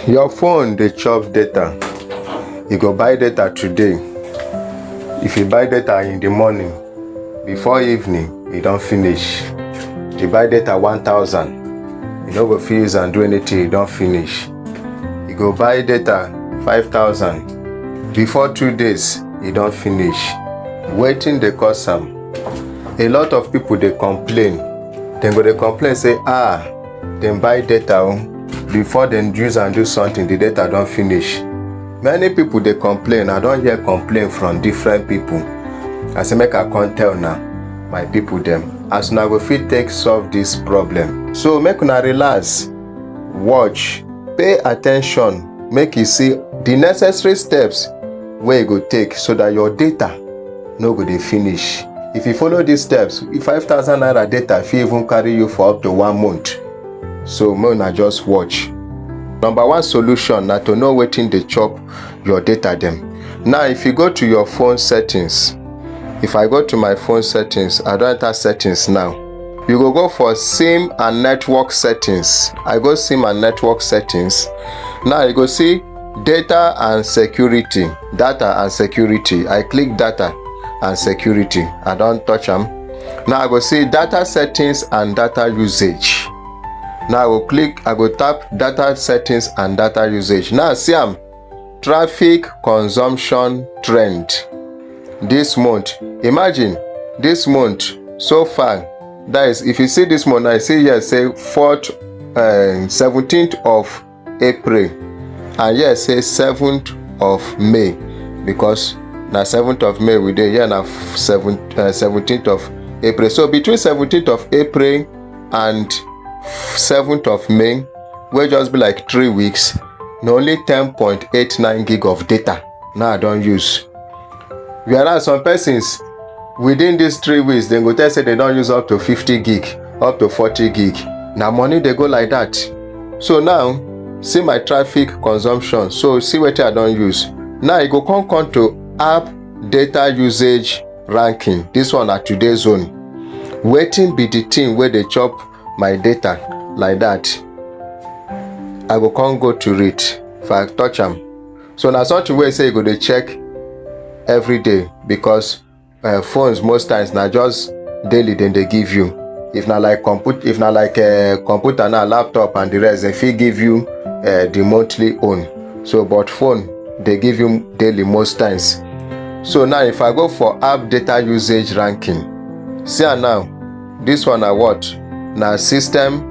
Your phone dey chop data. You go buy data today. If you buy data in the morning, before evening e don finish. You buy data 1000, you no go fit use am do anything, e don finish. You go buy data 5000, before 2 days e don finish. Wetin dey cause am? A lot of people dey complain. Dem go dey complain say dem buy data before dem use am do something, the data don finish. Many people dey complain. I don hear complain from different people. I say make I come tell una, my people dem, as una go fit take solve this problem. So make una relax, watch, pay attention, make you see the necessary steps wey you go take so that your data no go dey finish. If you follow these steps, 5000 naira data fit even carry you for up to 1 month. So make una just watch. Number one solution na to know wetin dey chop your data dem. Now if you go to your phone settings, if I go to my phone settings, I don enter settings now. You go for SIM and network settings. I go SIM and network settings. Now you go see data and security. Data and security. I click data and security. I don touch am. Now I go see data settings and data usage. Now I go tap data settings and data usage. Now see am, traffic consumption trend. This month, imagine this month so far, that is, if you see this month, I see here say 17th of April, and here say 7th of May, because na 7th of May we dey here, na 17th of April. So between 17th of April and 7th of May, wey just be like 3 weeks, na only 10.89 gig of data now I don use. Whereas some persons within these 3 weeks, dem go tell say they don use up to 50 gig, up to 40 gig. Na money dey go like that. So now see my traffic consumption. So see wetin I don use. Now you go come to app data usage ranking. This one na today's zone. Wetin be the thing wey dey chop my data like that? I go come go to it. If I touch am, so na something wey say you go dey check every day, because phones most times na just daily dem dey give you. If na like computer na laptop and the rest, dem fit give you the monthly own. So but phone dey give you daily most times. So now if I go for app data usage ranking, see am now, this one na what? Na system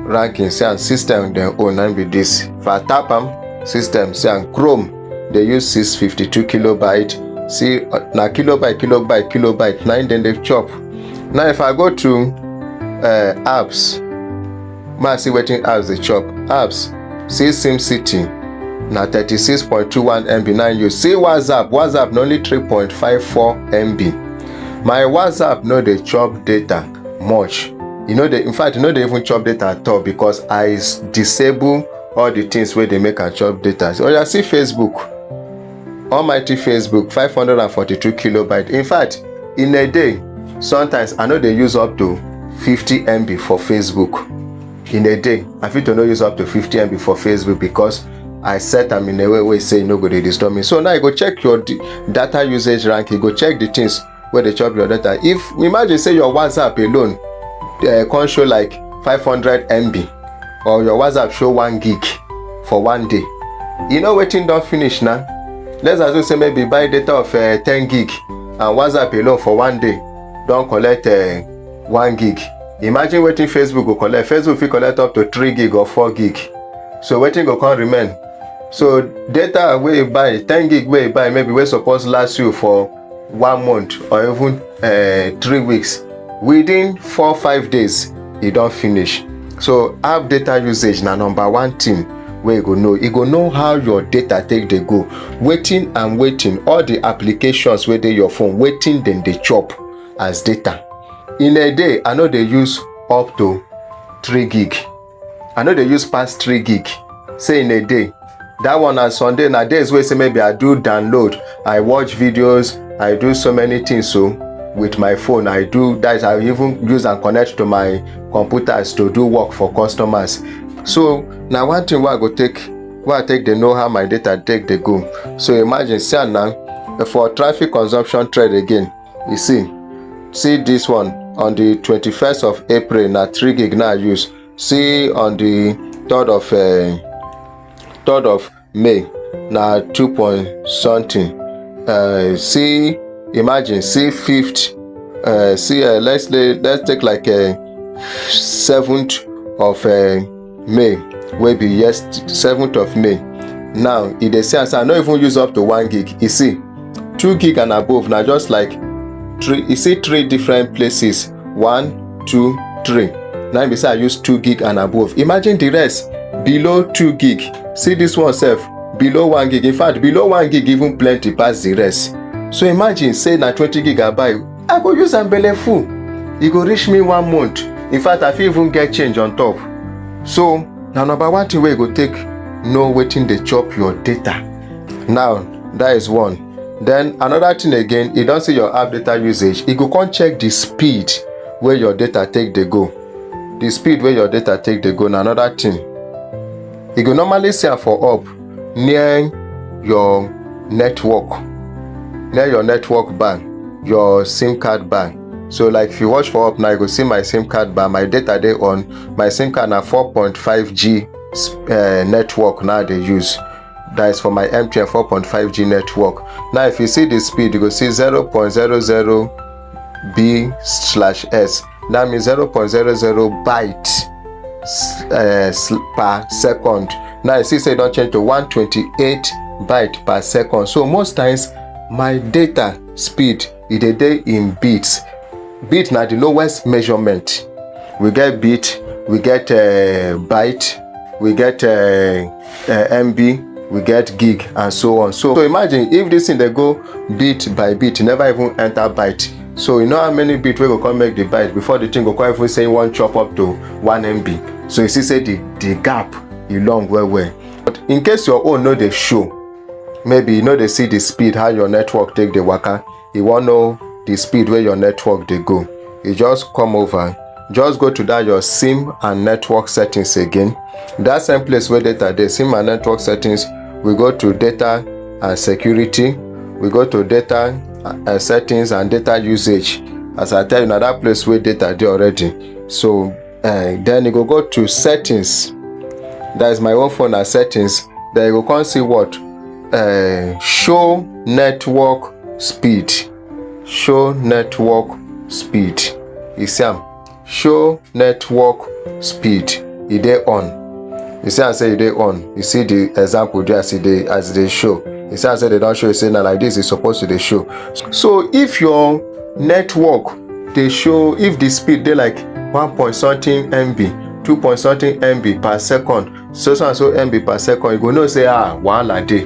ranking. See am, system dem own na be this. If I tap am, system, see am, Chrome dey use 652 kilobyte. See na kilobyte na dem dey chop. Now if I go to apps, ma see wetin apps dey chop. Apps, see SimCity na 36.21 MB na use. See WhatsApp na only 3.54 MB. My WhatsApp no dey chop data much. In fact, e no dey even chop data at all, because I disable all the things wey dey make am chop data. So you see Facebook, almighty Facebook, 542 kilobyte. In fact, in a day, sometimes I know they use up to 50 MB for Facebook. In a day, I fit to no use up to 50 MB for Facebook, because I set am in a way say no go dey disturb me. So now you go check your data usage rank. You go check the things where they chop your data. If imagine say your WhatsApp alone can show like 500 MB, or your WhatsApp show 1 gig for 1 day, you know wetin don finish now. Let's assume say maybe buy data of 10 gig and WhatsApp alone for 1 day don collect 1 gig. Imagine wetin Facebook go collect. Facebook fit collect up to 3 gig or 4 gig. So wetin go come remain? So data wey you buy, 10 gig wey you buy, maybe wey suppose last you for 1 month or even 3 weeks, within 4-5 days e don finish. So app data usage na number one thing wey you go know. You go know how your data take dey go, wetin all the applications wey dey your phone, wetin dem dey chop as data. In a day, I no dey use up to 3 gig. I no dey use pass 3 gig. Say in a day, that one na Sunday, na days wey say maybe I do download, I watch videos, I do so many things. So with my phone, I do that. I even use and connect to my computers to do work for customers. So now one thing wey I go take wey I take dey know how my data take dey go. So imagine, see am now, for traffic consumption thread again, you see this one on the 21st of April na 3 gig na I use. See on the 3rd of May na 2 point something. See, imagine, see 5th, let's take like 7th of May, wey be 7th of May. Now e dey say I no even use up to 1 gig. You see 2 gig and above na just like 3. You see 3 different places, 1, 2, 3. Now be say I use 2 gig and above. Imagine the rest below 2 gig. See this one sef below 1 gig. In fact, below 1 gig even plenty pass the rest. So imagine, say na 20 gig I buy, I go use am belle full. E go reach me 1 month. In fact, I fit even get change on top. So na number 1 thing wey you go take know wetin dey chop your data. Now that is one. Then another thing again, you don see your app data usage, you go come check the speed wey your data take dey go. The speed wey your data take dey go na another thing. You go normally see am for up near your network bar, your SIM card bar. So like if you watch for up now, you go see my SIM card bar, my data dey on. My SIM card na 4.5G network now they use. That is for my MTN 4.5G network. Now if you see the speed, you go see 0.00b/s. That means 0.00 bytes per second. Now you see say don't change to 128 bytes per second. So most times my data speed is dey in bits. Bit na the lowest measurement. We get bit, we get byte, we get MB, we get gig, and so on. So imagine if this thing they go bit by bit, never even enter byte. So you know how many bit we go come make the byte before the thing go come even say one chop up to 1 MB. So you see say the gap is long well. But in case your own no dey show, maybe you know they see the speed how your network take the waka, you want know the speed where your network they go, you just come over, just go to that your SIM and network settings again. That same place where data dey, SIM and network settings, we go to data and security, we go to data settings and data usage. As I tell you, now that place where data dey already. So then you go to settings. That is my own phone as settings. Then you go come see what show network speed. Show network speed. You see am, show network speed. E dey on. You see I say e dey on. You see the example there as they show. You see I say they don't show, you say now like this is supposed to dey show. So if your network they show, if the speed dey like 1 point something MB, 2 point something MB per second, so MB per second, you go know say wahala dey.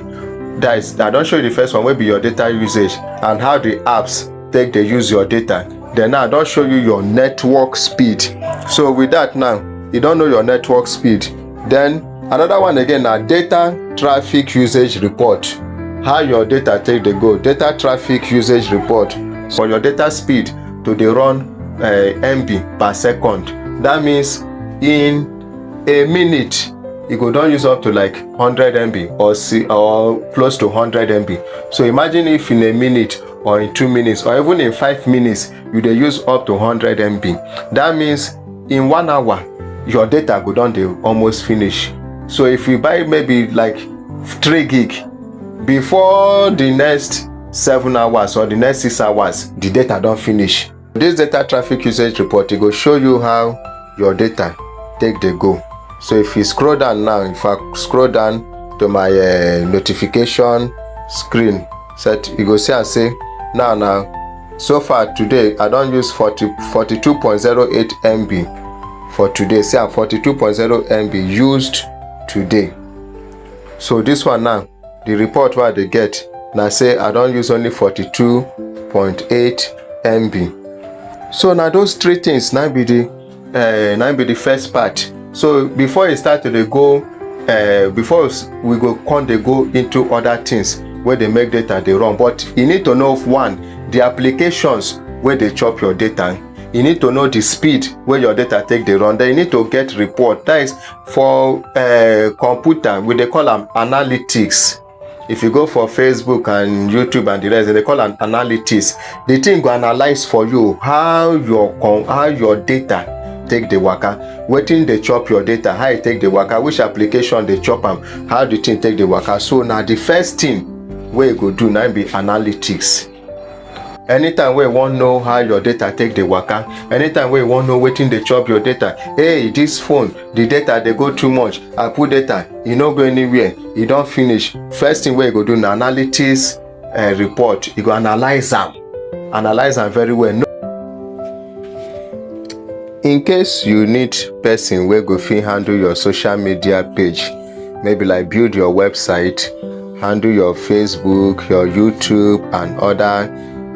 That is, I don't show you the first one wey be your data usage and how the apps take dey use your data. Then now I don show you your network speed. So with that now, you don't know your network speed. Then another one again na data traffic usage report. How your data take dey go, data traffic usage report. For your data speed to dey run MB per second. That means in a minute you go don use up to like 100 MB or close to 100 MB. So imagine if in a minute or in 2 minutes or even in 5 minutes you dey use up to 100 MB. That means in 1 hour your data go don dey almost finish. So if you buy maybe like 3 gig, before the next 7 hours or the next 6 hours the data don finish. This data traffic usage report, it go show you how your data take dey go. So if you scroll down now, if I scroll down to my notification screen set, you go see and say now so far today I don't use 42.08 MB for today. See I'm 42.0 MB used today. So this one now, the report where they get now say I don't use only 42.8 MB. So now those 3 things now be the first part. So before you start to go, before we go come they go into other things where they make data they run. But you need to know one, the applications where they chop your data. you need to know the speed where your data take the run. Then you need to get report. That is for computer, we they call them analytics. If you go for Facebook and YouTube and the rest, they call them analytics. The thing go analyze for you how your data take the waka, wetin dey chop your data, how e take the waka, which application dey chop am, how the thing take the waka. So na the first thing wey you go do na be analytics. Anytime wey you wan know how your data take the waka, anytime wey you wan know wetin dey chop your data, hey, this phone the data dey go too much, I put data e no go anywhere, e don finish. First thing wey you go do na analytics report. You go analyze am very well. In case you need person wey go fit handle your social media page, maybe like build your website, handle your Facebook, your YouTube and other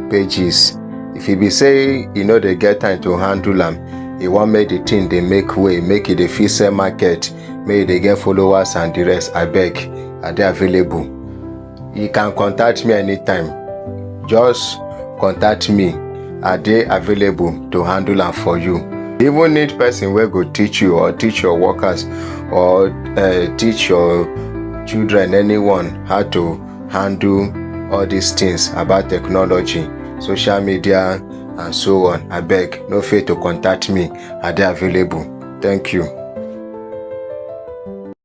pages. If e be say you no dey get time to handle am, you wan make the thing dey make way, make e dey fit sell market, make e dey get followers and the rest, abeg, I dey available. You can contact me anytime. Just contact me. I dey available to handle am for you. You even need person wey go teach you or teach your workers or teach your children, anyone, how to handle all these things about technology, social media and so on. Abeg, no fail to contact me. I dey available. Thank you.